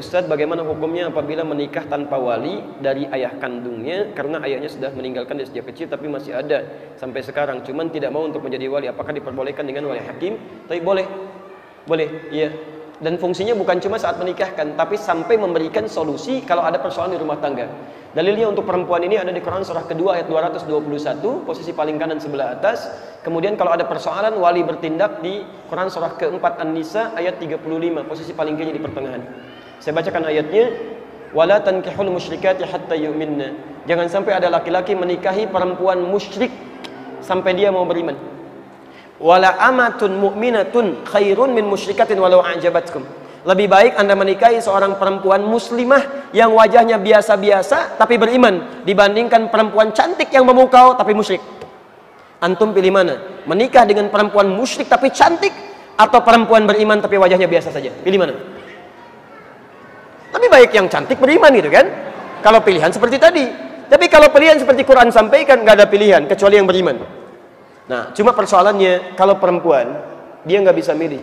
Ustadz, bagaimana hukumnya apabila menikah tanpa wali dari ayah kandungnya karena ayahnya sudah meninggalkan dia sejak kecil tapi masih ada sampai sekarang, cuman tidak mau untuk menjadi wali, apakah diperbolehkan dengan wali hakim? Tapi boleh, iya. Dan fungsinya bukan cuma saat menikahkan, tapi sampai memberikan solusi kalau ada persoalan di rumah tangga. Dalilnya untuk perempuan ini ada di Quran surah kedua ayat 221, posisi paling kanan sebelah atas. Kemudian kalau ada persoalan, wali bertindak di Quran surah keempat An-Nisa ayat 35, posisi paling kiri di pertengahan. Saya bacakan ayatnya. Wala tankihul musyrikati hatta yu'minna. Jangan sampai ada laki-laki menikahi perempuan musyrik sampai dia mau beriman. Wala amatun mu'minatun khairun min musyrikatin walau a'jabatkum. Lebih baik Anda menikahi seorang perempuan muslimah yang wajahnya biasa-biasa tapi beriman dibandingkan perempuan cantik yang memukau tapi musyrik. Antum pilih mana? Menikah dengan perempuan musyrik tapi cantik atau perempuan beriman tapi wajahnya biasa saja? Pilih mana? Lebih baik yang cantik beriman gitu kan? Kalau pilihan seperti tadi. Tapi kalau pilihan seperti Quran sampaikan, nggak ada pilihan kecuali yang beriman. Nah, cuma persoalannya kalau perempuan dia nggak bisa milih.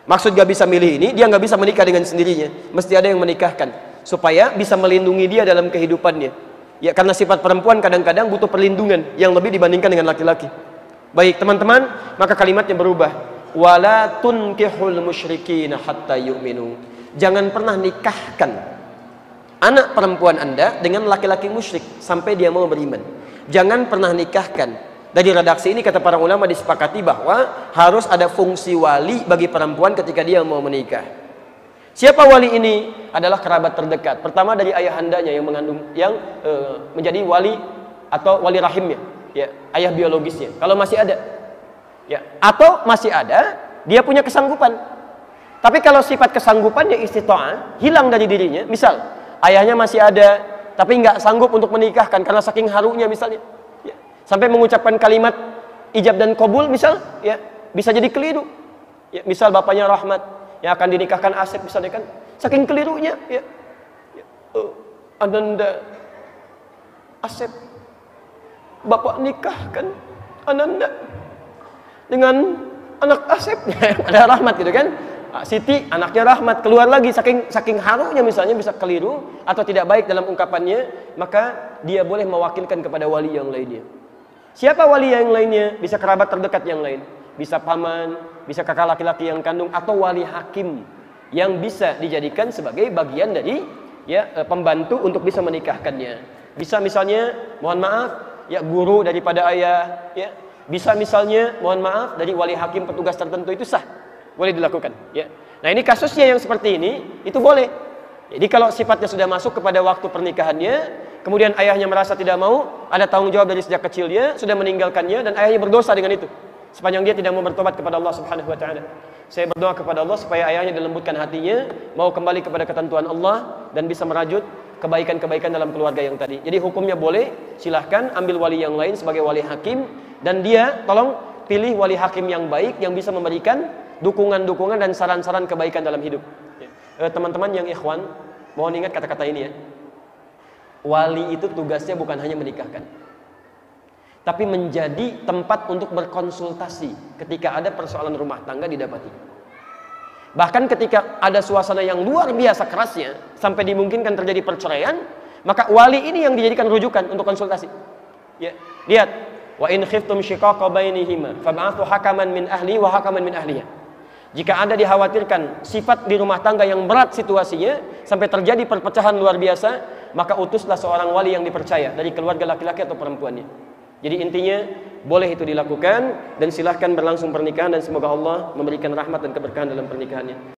Maksud nggak bisa milih ini, dia nggak bisa menikah dengan sendirinya. Mesti ada yang menikahkan supaya bisa melindungi dia dalam kehidupannya. Ya, karena sifat perempuan kadang-kadang butuh perlindungan yang lebih dibandingkan dengan laki-laki. Baik teman-teman, maka kalimatnya berubah. Wala tunkihul musyrikina hatta yu'minu. Jangan pernah nikahkan anak perempuan Anda dengan laki-laki musyrik sampai dia mau beriman. Jangan pernah nikahkan. Dari redaksi ini kata para ulama disepakati bahwa harus ada fungsi wali bagi perempuan ketika dia mau menikah. Siapa wali ini? Adalah kerabat terdekat. Pertama dari ayahandanya yang mengandung, yang menjadi wali atau wali rahimnya, ya, ayah biologisnya. Kalau masih ada, ya, atau masih ada, dia punya kesanggupan. Tapi kalau sifat kesanggupannya istita'ah hilang dari dirinya, misal ayahnya masih ada, tapi nggak sanggup untuk menikahkan karena saking harunya misalnya. Sampai mengucapkan kalimat ijab dan qabul misal, ya, bisa jadi keliru. Ya, misal bapaknya Rahmat yang akan dinikahkan Asep misalnya kan, saking kelirunya, ya. Ananda Asep, bapak nikahkan Ananda dengan anak Asep, ada Rahmat gitu kan. Siti anaknya Rahmat, keluar lagi saking harunya misalnya bisa keliru atau tidak baik dalam ungkapannya, maka dia boleh mewakilkan kepada wali yang lainnya. Siapa wali yang lainnya? Bisa kerabat terdekat yang lain, bisa paman, bisa kakak laki-laki yang kandung, atau wali hakim yang bisa dijadikan sebagai bagian dari, ya, pembantu untuk bisa menikahkannya. Bisa misalnya, mohon maaf, ya, guru daripada ayah, ya. Bisa misalnya, mohon maaf, dari wali hakim petugas tertentu, itu sah, boleh dilakukan, ya. Nah, ini kasusnya yang seperti ini, itu boleh. Jadi kalau sifatnya sudah masuk kepada waktu pernikahannya, kemudian ayahnya merasa tidak mau, ada tanggung jawab dari sejak kecilnya, sudah meninggalkannya, dan ayahnya berdosa dengan itu, sepanjang dia tidak mau bertobat kepada Allah Subhanahu wa Ta'ala. Saya berdoa kepada Allah supaya ayahnya dilembutkan hatinya, mau kembali kepada ketentuan Allah, dan bisa merajut kebaikan-kebaikan dalam keluarga yang tadi. Jadi hukumnya boleh, silahkan ambil wali yang lain sebagai wali hakim, dan dia tolong pilih wali hakim yang baik, yang bisa memberikan dukungan-dukungan dan saran-saran kebaikan dalam hidup. Teman-teman yang ikhwan, mohon ingat kata-kata ini ya. Wali itu tugasnya bukan hanya menikahkan, tapi menjadi tempat untuk berkonsultasi ketika ada persoalan rumah tangga didapati. Bahkan ketika ada suasana yang luar biasa kerasnya sampai dimungkinkan terjadi perceraian, maka wali ini yang dijadikan rujukan untuk konsultasi. Ya, lihat, wa in khiftum shiqaqa bainihima fab'athu hakaman min ahli wa hakaman min ahliha. Jika Anda dikhawatirkan sifat di rumah tangga yang berat situasinya sampai terjadi perpecahan luar biasa, maka utuslah seorang wali yang dipercaya dari keluarga laki-laki atau perempuannya. Jadi intinya boleh itu dilakukan, dan silahkan berlangsung pernikahan, dan semoga Allah memberikan rahmat dan keberkahan dalam pernikahannya.